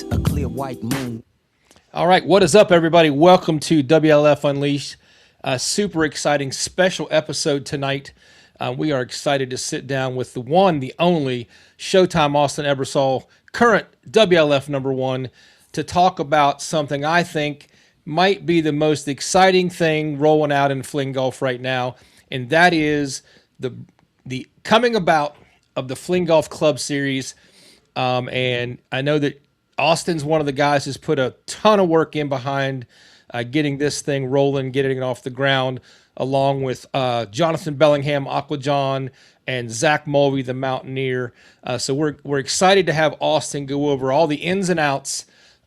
night, a clear white moon. All right, what is up, everybody? Welcome to WLF Unleashed. A super exciting special episode tonight. We are excited to sit down with the one, the only Showtime Austin Ebersole, current WLF number one, to talk about something I think might be the most exciting thing rolling out in fling golf right now, and that is the coming about of the FlingGolf Club Series. And I know that Austin's one of the guys who's put a ton of work in behind getting this thing rolling, getting it off the ground, along with Jonathan Bellingham, Aqua John, and Zach Mulvey, the Mountaineer. So we're excited to have Austin go over all the ins and outs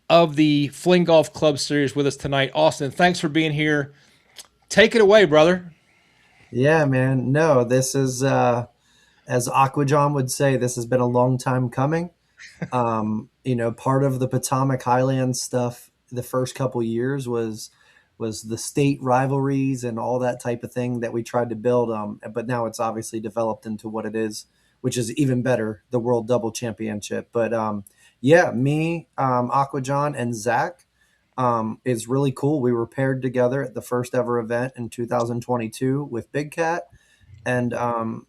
of the FlingGolf Club Series with us tonight. Austin, thanks for being here. Take it away, brother. Yeah, man. No, this is as Aquajon would say, this has been a long time coming. Part of the Potomac Highlands stuff the first couple years was the state rivalries and all that type of thing that we tried to build. But now it's obviously developed into what it is, which is even better, the World Double Championship. But yeah, me, Aquajon, and Zach is really cool. We were paired together at the first ever event in 2022 with Big Cat. And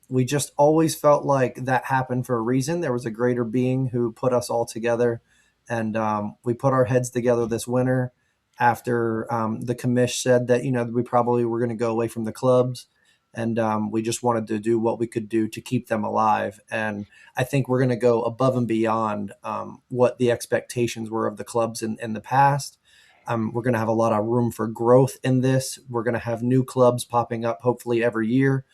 we just always felt like that happened for a reason. There was a greater being who put us all together. And we put our heads together this winter after the commish said that, we probably were going to go away from the clubs. And we just wanted to do what we could do to keep them alive. And I think we're going to go above and beyond what the expectations were of the clubs in the past. We're going to have a lot of room for growth in this. We're going to have new clubs popping up hopefully every year.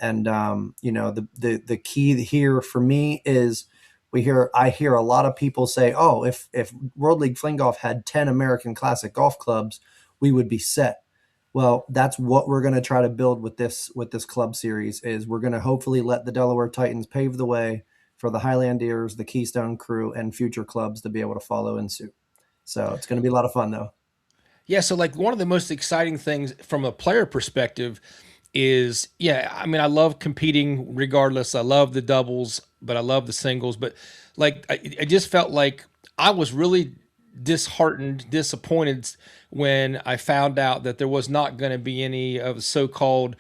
And the key here for me is I hear a lot of people say, oh, if World League Fling Golf had 10 American Classic golf clubs, we would be set. Well, that's what we're going to try to build with this club series. Is we're going to hopefully let the Delaware Titans pave the way for the Highlandeers, the Keystone Crew, and future clubs to be able to follow in suit. So it's going to be a lot of fun, though. Yeah, so like one of the most exciting things from a player perspective is, yeah, I mean, I love competing regardless. I love the doubles, but I love the singles. But like, I just felt like I was really disheartened, disappointed when I found out that there was not going to be any of the so-called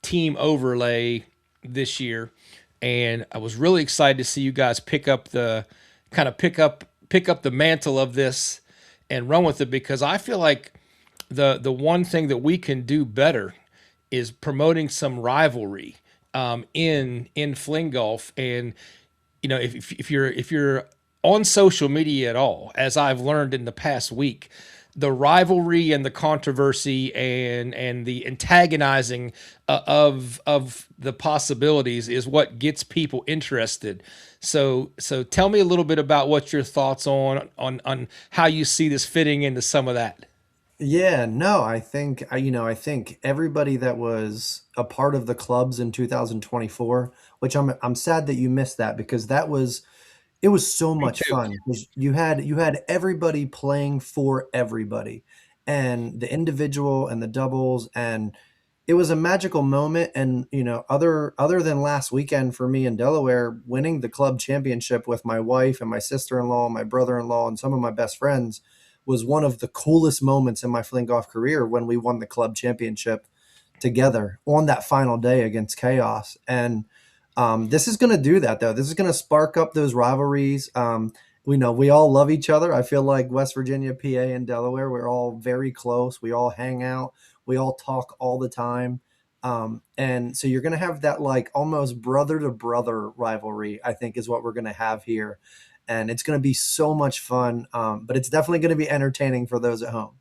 team overlay this year. And I was really excited to see you guys pick up the mantle of this and run with it, because I feel like the one thing that we can do better is promoting some rivalry in fling golf. And if you're on social media at all, as I've learned in the past week, the rivalry and the controversy and the antagonizing of the possibilities is what gets people interested. So tell me a little bit about what your thoughts on how you see this fitting into some of that. Yeah, no, I think everybody that was a part of the clubs in 2024, which I'm sad that you missed that, because it was so Me much too. fun. 'Cause you had everybody playing for everybody, and the individual and the doubles, and it was a magical moment. And other than last weekend for me in Delaware, winning the club championship with my wife and my sister-in-law, my brother-in-law, and some of my best friends was one of the coolest moments in my fling golf career, when we won the club championship together on that final day against Chaos. And this is going to do that, though. This is going to spark up those rivalries. We know we all love each other. I feel like West Virginia, PA, and Delaware, we're all very close. We all hang out. We all talk all the time. And so you're going to have that like almost brother to brother rivalry, I think, is what we're going to have here. And it's going to be so much fun. But it's definitely going to be entertaining for those at home.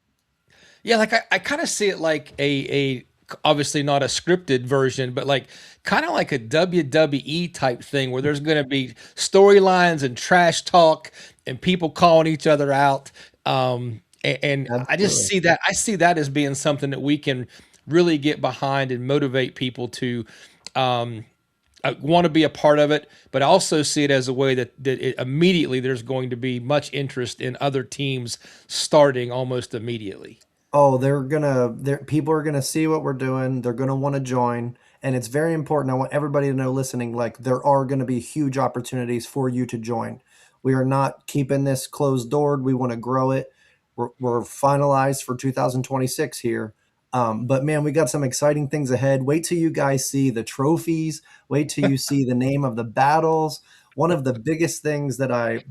Yeah, like I kind of see it like a obviously not a scripted version, but like kind of like a WWE type thing where there's going to be storylines and trash talk and people calling each other out. And I just Absolutely. see that as being something that we can really get behind and motivate people to um, want to be a part of it. But I also see it as a way that immediately there's going to be much interest in other teams starting almost immediately. Oh, people are gonna see what we're doing. They're gonna want to join, and it's very important. I want everybody to know, listening, like there are going to be huge opportunities for you to join. We are not keeping this closed doored. We want to grow it. We're finalized for 2026 here. But man, we got some exciting things ahead. Wait till you guys see the trophies. Wait till you see the name of the battles. One of the biggest things that I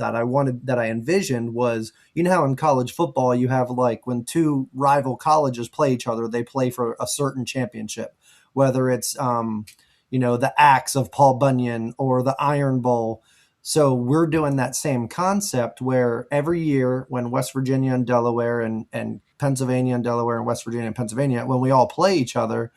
envisioned was, you know how in college football you have, like, when two rival colleges play each other, they play for a certain championship, whether it's the axe of Paul Bunyan or the Iron Bowl. So we're doing that same concept where every year when West Virginia and Delaware and Pennsylvania and Delaware and West Virginia and Pennsylvania, when we all play each other,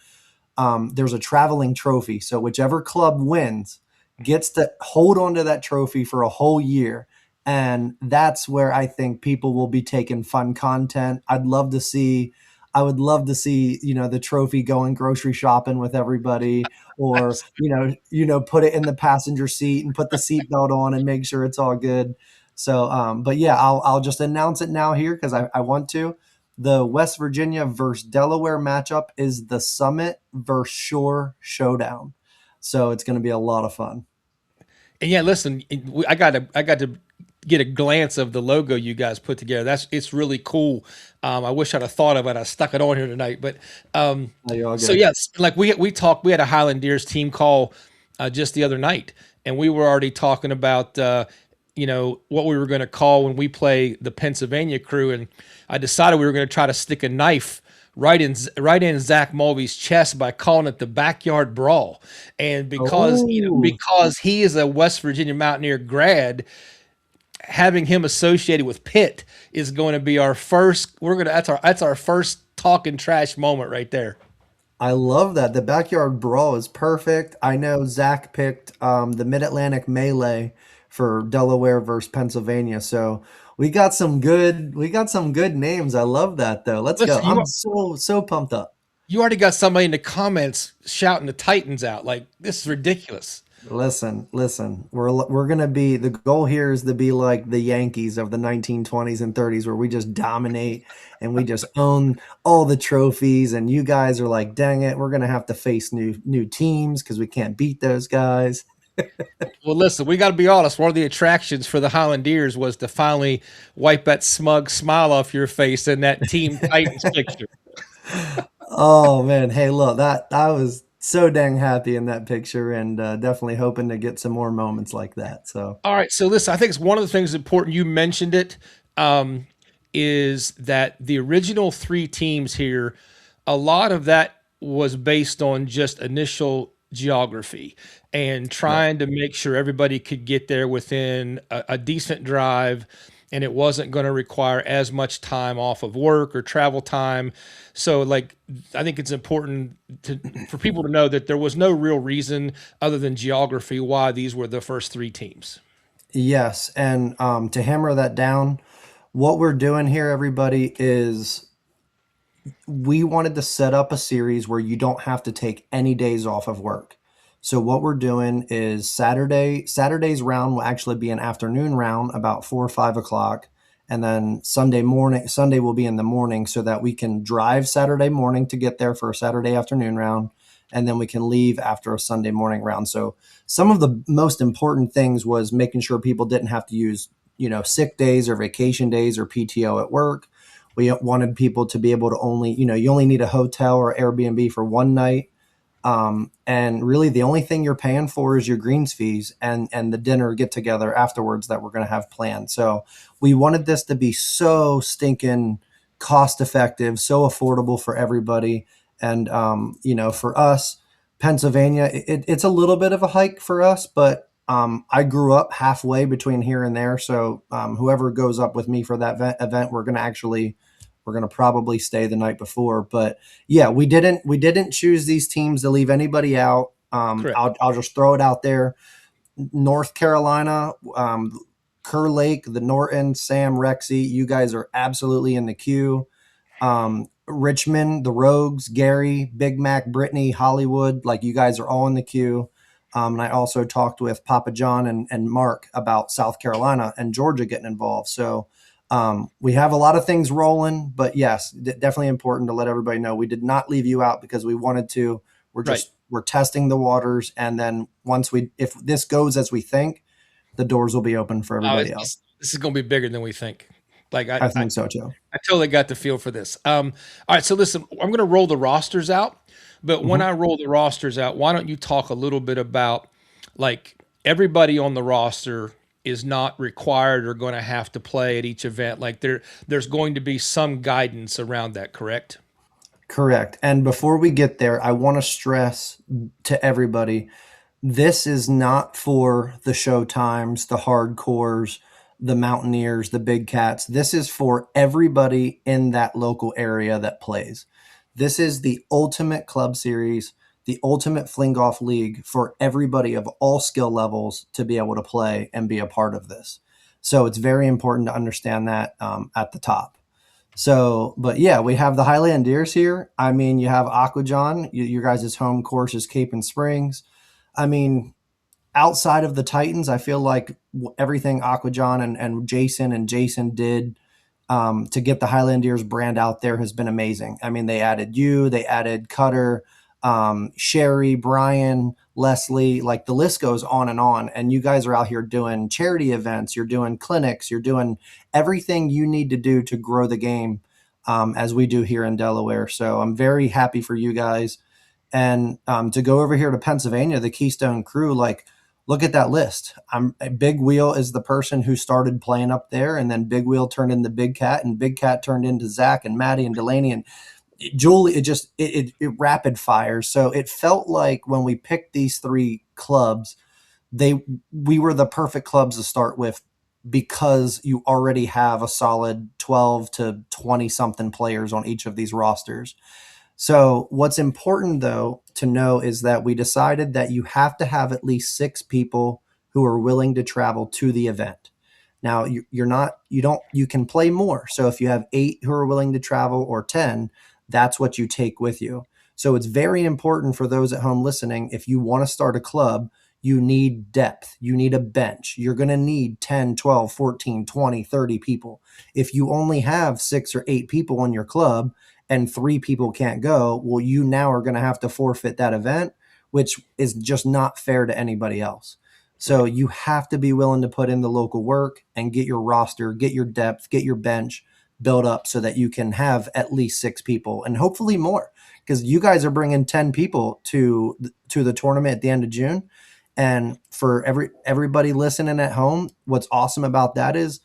there's a traveling trophy. So whichever club wins gets to hold on to that trophy for a whole year. And that's where I think people will be taking fun content. I would love to see, the trophy going grocery shopping with everybody, or, put it in the passenger seat and put the seatbelt on and make sure it's all good. So, but yeah, I'll just announce it now here because I want to. The West Virginia versus Delaware matchup is the Summit versus Shore Showdown. So it's going to be a lot of fun. And yeah, listen, I got to get a glance of the logo you guys put together. It's really cool. I wish I'd have thought of it. I stuck it on here tonight, but No, you're all so good. yes, like we talked. We had a Highlandeers team call just the other night, and we were already talking about what we were going to call when we play the Pennsylvania crew, and I decided we were going to try to stick a knife right in Zach Mulvey's chest by calling it the backyard brawl. And because Oh, because he is a West Virginia Mountaineer grad, having him associated with Pitt is going to be our first. We're gonna that's our first talking trash moment right there. I love that. The backyard brawl is perfect. I know Zach picked the Mid Atlantic Melee for Delaware versus Pennsylvania. So we got some good names. I love that though. Let's go. Listen, I'm so pumped up. you already got somebody in the comments shouting the Titans out. Like, this is ridiculous. Listen. We're gonna be, the goal here is to be like the Yankees of the 1920s and 30s, where we just dominate and we just own all the trophies. And you guys are like, dang it, we're gonna have to face new teams because we can't beat those guys. Well, listen, we got to be honest. One of the attractions for the Highlandeers was to finally wipe that smug smile off your face in that Team Titans picture. Oh man, hey, look, that I was so dang happy in that picture, and definitely hoping to get some more moments like that. So All right, so listen, I think it's one of the things important. You mentioned it, um, is that the original three teams here, a lot of that was based on just initial geography and right. trying to make sure everybody could get there within a decent drive, and it wasn't going to require as much time off of work or travel time. So, like, I think it's important for people to know that there was no real reason other than geography why these were the first three teams. Yes, and to hammer that down, what we're doing here, everybody, is we wanted to set up a series where you don't have to take any days off of work. So what we're doing is Saturday's round will actually be an afternoon round about 4 or 5 o'clock. And then Sunday will be in the morning so that we can drive Saturday morning to get there for a Saturday afternoon round. And then we can leave after a Sunday morning round. So some of the most important things was making sure people didn't have to use, sick days or vacation days or PTO at work. We wanted people to be able to only, you only need a hotel or Airbnb for one night. And really the only thing you're paying for is your greens fees and the dinner get together afterwards that we're going to have planned. So we wanted this to be so stinking cost effective, so affordable for everybody. And, for us, Pennsylvania, it's a little bit of a hike for us, but I grew up halfway between here and there. So whoever goes up with me for that event, we're gonna probably stay the night before. But yeah, we didn't choose these teams to leave anybody out. Correct. I'll just throw it out there. North Carolina, Kerr Lake, the Norton, Sam, Rexy, you guys are absolutely in the queue. Richmond, the Rogues, Gary, Big Mac, Brittany, Hollywood, like, you guys are all in the queue. And I also talked with Papa John and Mark about South Carolina and Georgia getting involved. So we have a lot of things rolling, but yes, definitely important to let everybody know we did not leave you out because we wanted to. We're Right. just we're testing the waters, and then if this goes as we think, the doors will be open for Oh, everybody else. this is going to be bigger than we think. Like I think so too. I totally got the feel for this. All right, so listen, I'm going to roll the rosters out, but when Mhm. I roll the rosters out, why don't you talk a little bit about like everybody on the roster is not required or going to have to play at each event. Like there's going to be some guidance around that, correct? Correct. And before we get there, I want to stress to everybody, this is not for the Showtimes, the hardcores, the Mountaineers, the big cats. This is for everybody in that local area that plays. This is the ultimate club series, the ultimate fling golf league for everybody of all skill levels to be able to play and be a part of this. So it's very important to understand that at the top. So, but yeah, we have the Highlandeers here. I mean, you have Aquajon. Your guys' home course is Cape and Springs. I mean, outside of the Titans, I feel like everything Aquajon and Jason did to get the Highlandeers brand out there has been amazing. I mean, they added you, they added Cutter, Sherry, Brian, Leslie, like the list goes on and on. And you guys are out here doing charity events, you're doing clinics, you're doing everything you need to do to grow the game as we do here in Delaware. So I'm very happy for you guys. And to go over here to Pennsylvania, the Keystone Crew, like, look at that list. Big Wheel is the person who started playing up there, and then Big Wheel turned into Big Cat, and Big Cat turned into Zach and Maddie and Delaney and Julie. It rapid fires. So it felt like when we picked these three clubs, we were the perfect clubs to start with because you already have a solid 12 to 20 something players on each of these rosters. So, what's important though to know is that we decided that you have to have at least 6 people who are willing to travel to the event. Now, you're not, you don't, you can play more. So, if you have 8 who are willing to travel or 10, that's what you take with you. So, it's very important for those at home listening. If you want to start a club, you need depth. You need a bench. You're going to need 10, 12, 14, 20, 30 people. If you only have 6 or 8 people in your club, and 3 people can't go, well, you now are going to have to forfeit that event, which is just not fair to anybody else. So Right. you have to be willing to put in the local work and get your roster, get your depth, get your bench built up so that you can have at least 6 people and hopefully more, because you guys are bringing 10 people to the tournament at the end of June. And for everybody listening at home, what's awesome about that is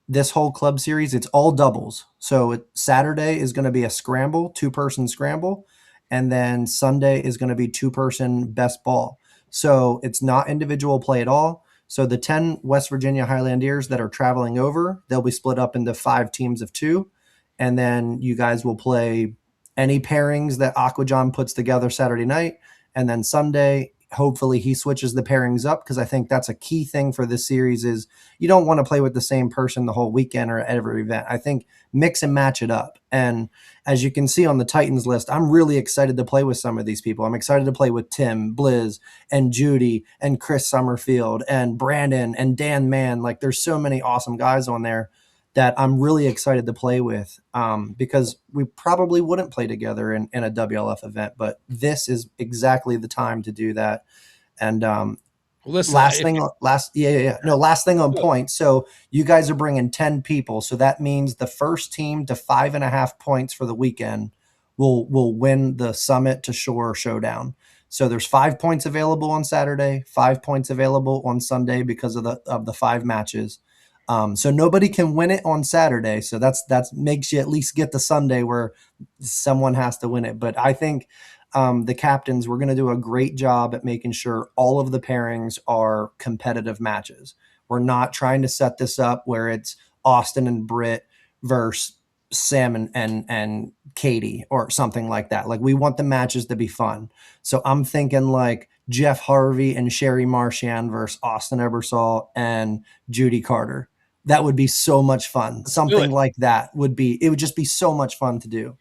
this whole club series, it's all doubles. So Saturday is going to be a scramble, 2-person scramble, and then Sunday is going to be 2-person best ball. So it's not individual play at all. So the 10 West Virginia Highlandeers that are traveling over, they'll be split up into 5 teams of 2, and then you guys will play any pairings that Aquajon puts together Saturday night, and then Sunday hopefully he switches the pairings up, because I think that's a key thing for this series is you don't want to play with the same person the whole weekend or at every event. I think mix and match it up. And as you can see on the Titans list, I'm really excited to play with some of these people. I'm excited to play with Tim, Blizz, and Judy, and Chris Summerfield, and Brandon, and Dan Mann. Like, there's so many awesome guys on there that I'm really excited to play with, because we probably wouldn't play together in a WLF event, but this is exactly the time to do that. And Well, listen, last thing, last yeah, yeah, yeah. No, last thing on oh, point. So you guys are bringing 10 people, so that means the first team to 5.5 points for the weekend will win the Summit to Shore Showdown. So there's 5 points available on Saturday, 5 points available on Sunday because of the 5 matches. So nobody can win it on Saturday. So that's makes you at least get the Sunday where someone has to win it. But I think the captains, we're going to do a great job at making sure all of the pairings are competitive matches. We're not trying to set this up where it's Austin and Britt versus Sam and Katie or something like that. Like, we want the matches to be fun. So I'm thinking like Jeff Harvey and Sherry Marchand versus Austin Ebersole and Judy Carter. That would be so much fun. let's do Something it. like that it would just be so much fun to do.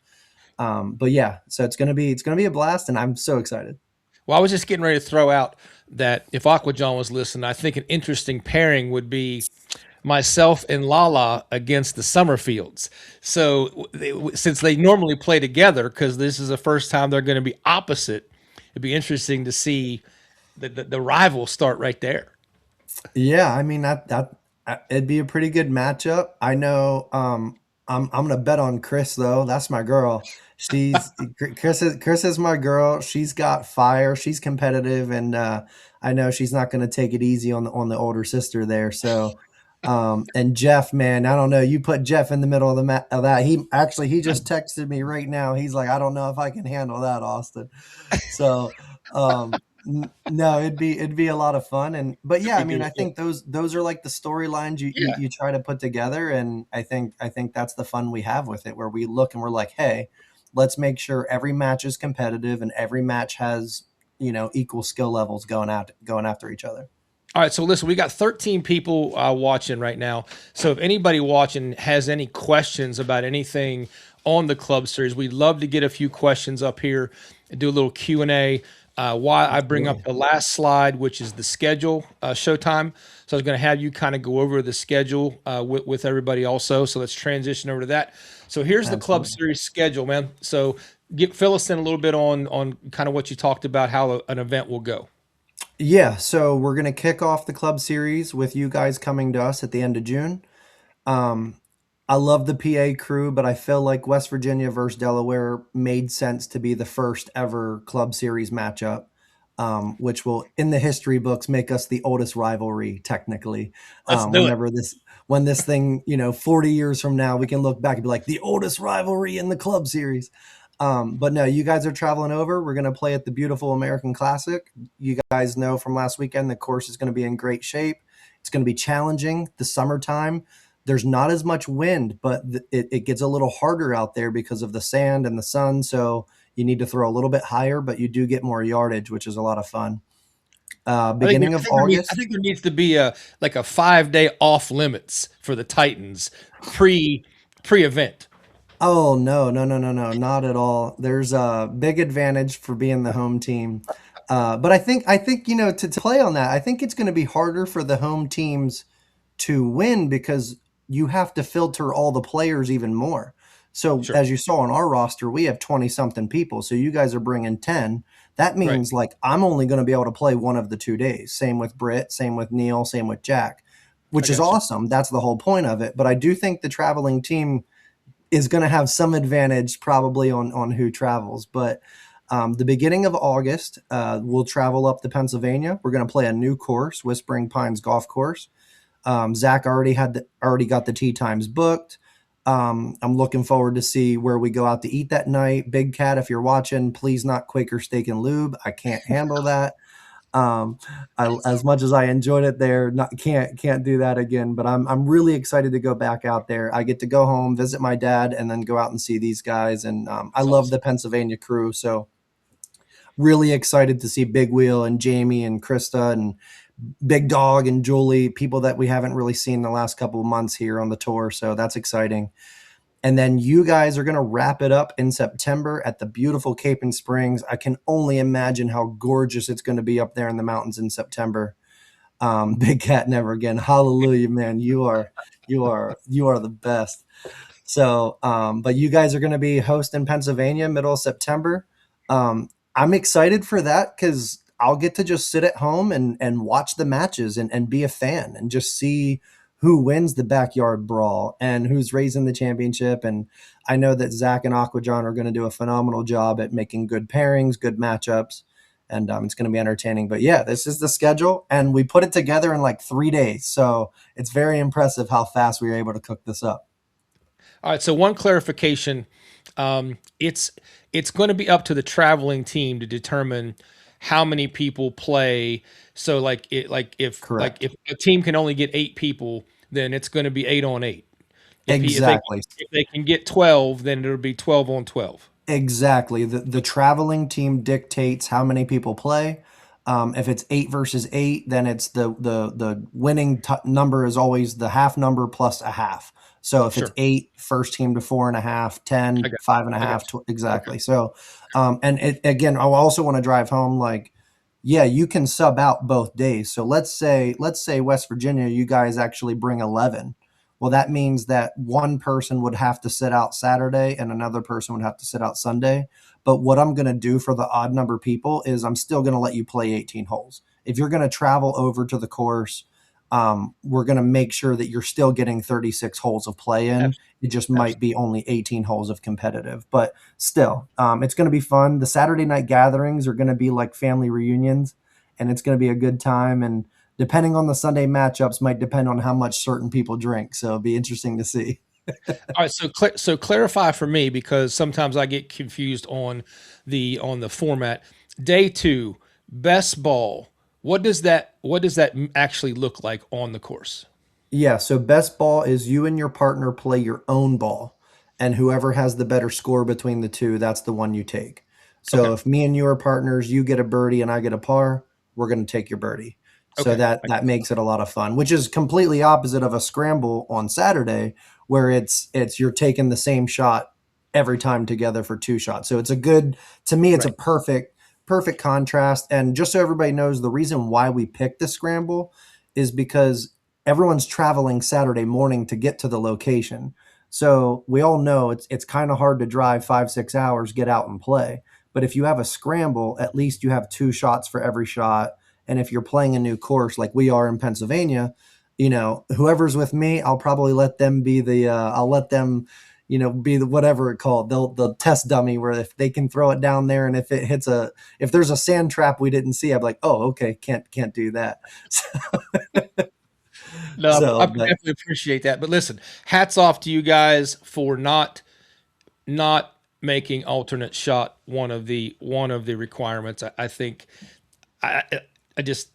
But yeah, so it's gonna be a blast, and I'm so excited. Well, I was just getting ready to throw out that if Aquajon was listening, I think an interesting pairing would be myself and Lala against the Summerfields. So since they normally play together, because this is the first time they're going to be opposite, it'd be interesting to see the rival start right there. Yeah, I mean it'd be a pretty good matchup. I know. I'm gonna bet on Chris though. That's my girl. Chris is my girl. She's got fire. She's competitive, and I know she's not gonna take it easy on the older sister there. So, and Jeff, man, I don't know. You put Jeff in the middle of of that. He just texted me right now. He's like, I don't know if I can handle that, Austin. So, no, it'd be a lot of fun, and but It'd yeah, I be mean, good. I Yeah. think those are like the storylines you try to put together, and I think that's the fun we have with it, where we look and we're like, hey, let's make sure every match is competitive and every match has equal skill levels going after each other. All right, so listen, we got 13 people watching right now. So if anybody watching has any questions about anything on the club series, we'd love to get a few questions up here and do a little Q&A. Why I bring up Absolutely. the last slide, which is the schedule, Showtime. So I was going to have you kind of go over the schedule with everybody also. So let's transition over to that. So here's the club Absolutely. series schedule, man. So fill us in a little bit on kind of what you talked about, how an event will go. Yeah, so we're gonna kick off the club series with you guys coming to us at the end of June. Um, I love the PA crew, but I feel like West Virginia versus Delaware made sense to be the first ever Club Series matchup, which will, in the history books, make us the oldest rivalry technically. Let's do it. Whenever when this thing, 40 years from now, we can look back and be like the oldest rivalry in the Club Series. But no, you guys are traveling over. We're going to play at the beautiful American Classic. You guys know from last weekend the course is going to be in great shape. It's going to be challenging. The summertime, there's not as much wind, but it gets a little harder out there because of the sand and the sun. So you need to throw a little bit higher, but you do get more yardage, which is a lot of fun. Beginning of I August. think there needs to be a like a 5 day off limits for the Titans pre event. Oh no, no, no, no, no, not at all. There's a big advantage for being the home team. But I think to play on that, I think it's going to be harder for the home teams to win because you have to filter all the players even more. So Sure. as you saw on our roster, we have 20 something people. So you guys are bringing 10. That Right. means like I'm only going to be able to play one of the 2 days. Same with Britt, same with Neil, same with Jack, I which is got you. awesome. That's the whole point of it. But I do think the traveling team is going to have some advantage probably on who travels. But the beginning of August, we'll travel up to Pennsylvania. We're going to play a new course, Whispering Pines Golf Course. Zach already got the tee times booked. I'm looking forward to see where we go out to eat that night. Big Cat, if you're watching, please not Quaker Steak and Lube. I can't handle that. Um, as much as I enjoyed it there, can't do that again. But I'm really excited to go back out there. I get to go home, visit my dad, and then go out and see these guys. And I That's love awesome. the Pennsylvania crew, so really excited to see Big Wheel and Jamie and Krista and Big Dog and Julie, people that we haven't really seen the last couple of months here on the tour. So that's exciting. And then you guys are going to wrap it up in September at the beautiful Cape and Springs. I can only imagine how gorgeous it's going to be up there in the mountains in September. Big Cat Never Again. Hallelujah, man. You are the best. So, but you guys are going to be hosting Pennsylvania middle of September. I'm excited for that because I'll get to just sit at home and watch the matches and be a fan and just see who wins the backyard brawl and who's raising the championship. And I know that Zach and Aquajon are going to do a phenomenal job at making good pairings, good matchups, and it's going to be entertaining. But yeah, this is the schedule, and we put it together in like 3 days. So it's very impressive how fast we were able to cook this up. All right. So one clarification. It's going to be up to the traveling team to determine how many people play. So Correct. if a team can only get 8 people, then it's going to be 8 on 8. Exactly. If they can get 12, then it'll be 12 on 12. Exactly. The traveling team dictates how many people play. If it's 8 versus 8, then it's the winning number is always the half number plus a half. So if it's Sure. eight, first team to 4.5, I 10, got five and a I got half, you. Okay. exactly. So, and again, I also want to drive home like, yeah, you can sub out both days. So let's say West Virginia, you guys actually bring 11. Well, that means that one person would have to sit out Saturday and another person would have to sit out Sunday. But what I'm going to do for the odd number people is I'm still going to let you play 18 holes. If you're going to travel over to the course we're going to make sure that you're still getting 36 holes of play in. It just might Absolutely. be only 18 holes of competitive, but still, it's going to be fun. The Saturday night gatherings are going to be like family reunions, and it's going to be a good time. And depending on the Sunday matchups, might depend on how much certain people drink. So it'll be interesting to see. All right, so clarify for me because sometimes I get confused on the format. Day two, best ball. What does that actually look like on the course? Yeah, so best ball is you and your partner play your own ball, and whoever has the better score between the two, that's the one you take. Okay, So if me and you are partners, you get a birdie and I get a par, we're going to take your birdie. So okay, that makes it a lot of fun, which is completely opposite of a scramble on Saturday where it's you're taking the same shot every time together for two shots. So it's a good to me it's a right. perfect contrast. And just so everybody knows, the reason why we picked the scramble is because everyone's traveling Saturday morning to get to the location. So we all know it's kind of hard to drive 5 6 hours, get out and play. But if you have a scramble, at least you have two shots for every shot. And if you're playing a new course like we are in Pennsylvania, whoever's with me, I'll probably let them be I'll let them, be the whatever it called. They'll test dummy where if they can throw it down there and if there's a sand trap we didn't see, I'm like, oh, okay, can't do that. No, I So, but definitely appreciate that. But listen, hats off to you guys for not making alternate shot one of the requirements. I think I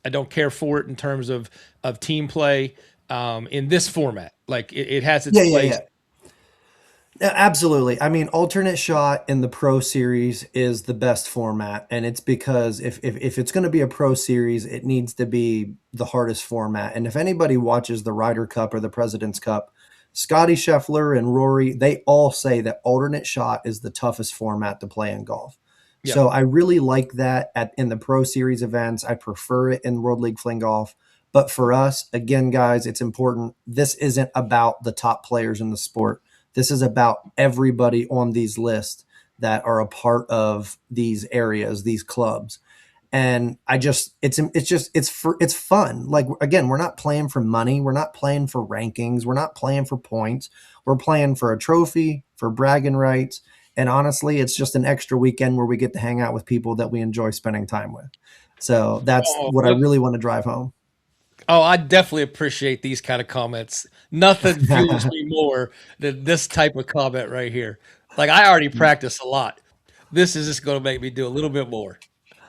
I don't care for it in terms of team play in this format. Like it has its yeah, yeah, place. yeah. Absolutely. I mean, alternate shot in the Pro Series is the best format, and it's because if it's going to be a Pro Series, it needs to be the hardest format. And if anybody watches the Ryder Cup or the President's Cup, Scotty Scheffler and Rory, they all say that alternate shot is the toughest format to play in golf. Yeah, So I really like that in the Pro Series events. I prefer it in World League Fling Golf. But for us, again, guys, it's important. This isn't about the top players in the sport. This is about everybody on these lists that are a part of these areas, these clubs. And it's fun. Like again, we're not playing for money, we're not playing for rankings, we're not playing for points. We're playing for a trophy, for bragging rights, and honestly, it's just an extra weekend where we get to hang out with people that we enjoy spending time with. So that's Oh, what I really want to drive home. I definitely appreciate these kind of comments. Nothing fuels me more than this type of comment right here. Like I already practice a lot. This is just going to make me do a little bit more.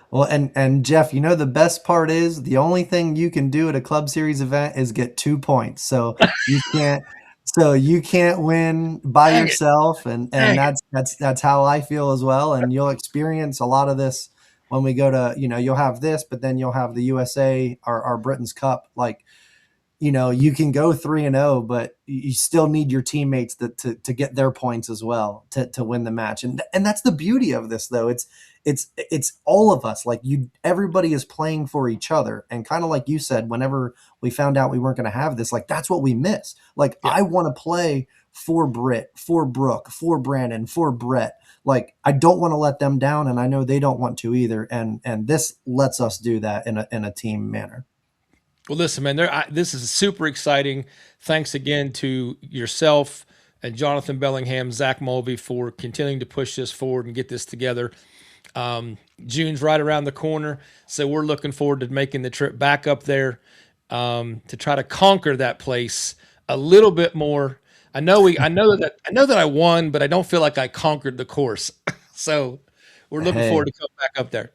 Well, and Jeff, the best part is the only thing you can do at a Club Series event is get 2 points. You can't, so you can't win by Dang it! yourself, and Dang it! that's how I feel as well. And you'll experience a lot of this when we go to, you'll have this, but then you'll have the USA, our Britain's Cup, like you can go 3-0, but you still need your teammates to get their points as well to win the match. And that's the beauty of this, though. It's all of us. Like everybody is playing for each other. And kind of like you said, whenever we found out we weren't going to have this, like that's what we miss. Like Yeah. I want to play for Britt, for Brooke, for Brandon, for Brett. Like I don't want to let them down, and I know they don't want to either. And this lets us do that in a team manner. Well, listen, man, this is super exciting. Thanks again to yourself and Jonathan Bellingham, Zach Mulvey for continuing to push this forward and get this together. June's right around the corner, so we're looking forward to making the trip back up there to try to conquer that place a little bit more. I know that I won, but I don't feel like I conquered the course. So we're looking Hey, forward to come back up there.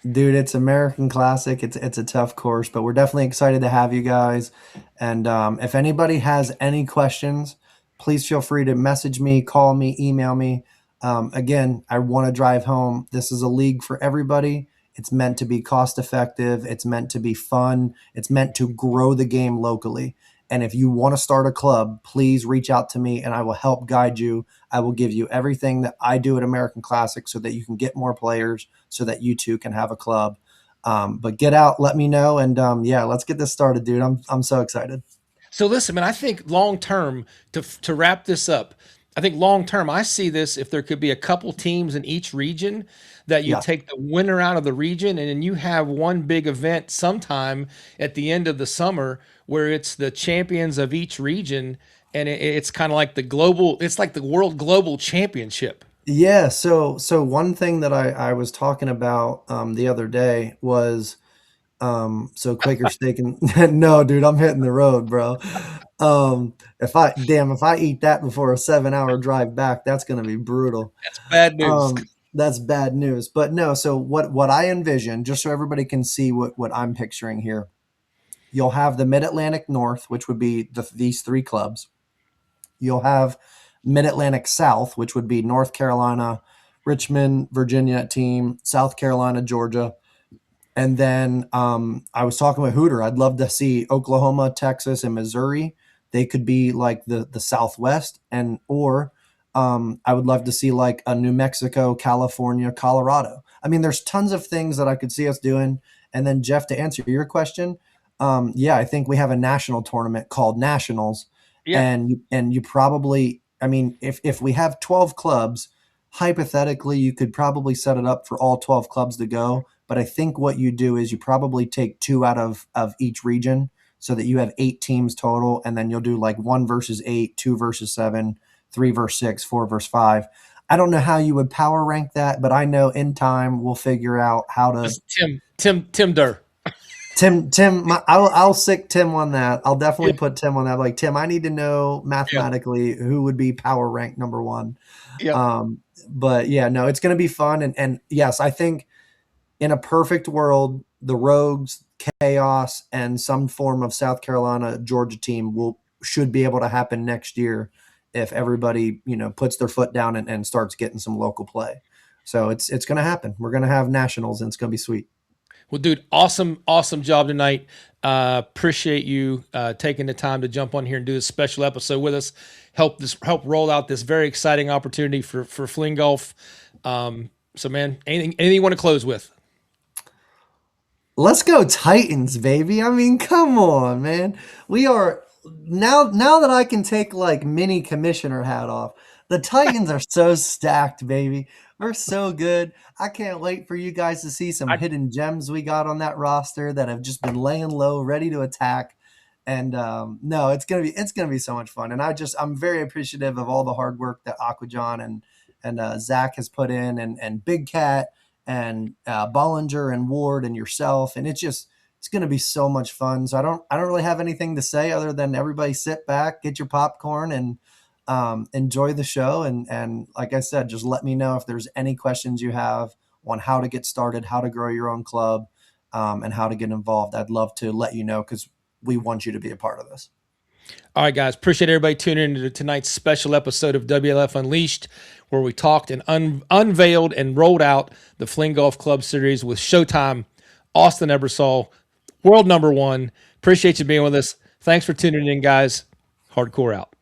dude, it's American Classic. It's a tough course, but we're definitely excited to have you guys. And if anybody has any questions, please feel free to message me, call me, email me. Again, I want to drive home. This is a league for everybody. It's meant to be cost effective. It's meant to be fun. It's meant to grow the game locally. And if you want to start a club, please reach out to me and I will help guide you. I will give you everything that I do at American Classic so that you can get more players, so that you too can have a club. But get out, let me know, and yeah, let's get this started, dude. I'm so excited. So listen, man, I think long term to wrap this up, I think long term, I see this if there could be a couple teams in each region that you Yeah. take the winner out of the region and then you have one big event sometime at the end of the summer where it's the champions of each region and it's kind of like the global, it's like the world global championship. Yeah, so one thing that I was talking about the other day was so Quaker steak and no, dude, I'm hitting the road, bro. If I eat that before a 7 hour drive back, that's gonna be brutal. That's bad news. That's bad news. But no, so what I envision, just so everybody can see what I'm picturing here, you'll have the Mid Atlantic North, which would be these three clubs. You'll have Mid Atlantic South, which would be North Carolina, Richmond, Virginia team, South Carolina, Georgia. And then I was talking with Hooter. I'd love to see Oklahoma, Texas, and Missouri. They could be like the Southwest, and or I would love to see like a New Mexico, California, Colorado. I mean, there's tons of things that I could see us doing. And then Jeff, to answer your question, yeah, I think we have a national tournament called Nationals, Yeah. and you probably, I mean, if we have 12 clubs, hypothetically, you could probably set it up for all 12 clubs to go. But I think what you do is you probably take two out of each region so that you have 8 teams total. And then you'll do like 1 versus 8, 2 versus 7, 3 versus 6, 4 versus 5. I don't know how you would power rank that, but I know in time we'll figure out how to. Just Tim Durr. I'll sick Tim on that. I'll Yeah. definitely put Tim on that. Like, Tim, I need to know Yeah. mathematically who would be power rank number one. Yep. But yeah, no, it's going to be fun. And yes, I think in a perfect world, the Rogues, Chaos, and some form of South Carolina, Georgia team should be able to happen next year if everybody, puts their foot down and starts getting some local play. So it's going to happen. We're going to have nationals, and it's going to be sweet. Well, dude, awesome job tonight. Appreciate you taking the time to jump on here and do this special episode with us. Help roll out this very exciting opportunity for Fling Golf. So, man, anything you want to close with? Let's go Titans, baby. I mean, come on, man. We are now that I can take like mini commissioner hat off. The Titans are so stacked, baby. We're so good. I can't wait for you guys to see some I hidden gems we got on that roster that have just been laying low, ready to attack. And no, it's gonna be so much fun. And I'm very appreciative of all the hard work that Aquajon and Zach has put in, and Big Cat and Bollinger and Ward and yourself, and it's going to be so much fun. So I don't really have anything to say other than everybody sit back, get your popcorn, and enjoy the show. And like I said, just let me know if there's any questions you have on how to get started, how to grow your own club, and how to get involved. I'd love to let you know because we want you to be a part of this. All right, guys. Appreciate everybody tuning into tonight's special episode of WLF Unleashed, where we talked and unveiled and rolled out the Fling Golf Club Series with Showtime Austin Ebersole, world number one. Appreciate you being with us. Thanks for tuning in, guys. Hardcore out.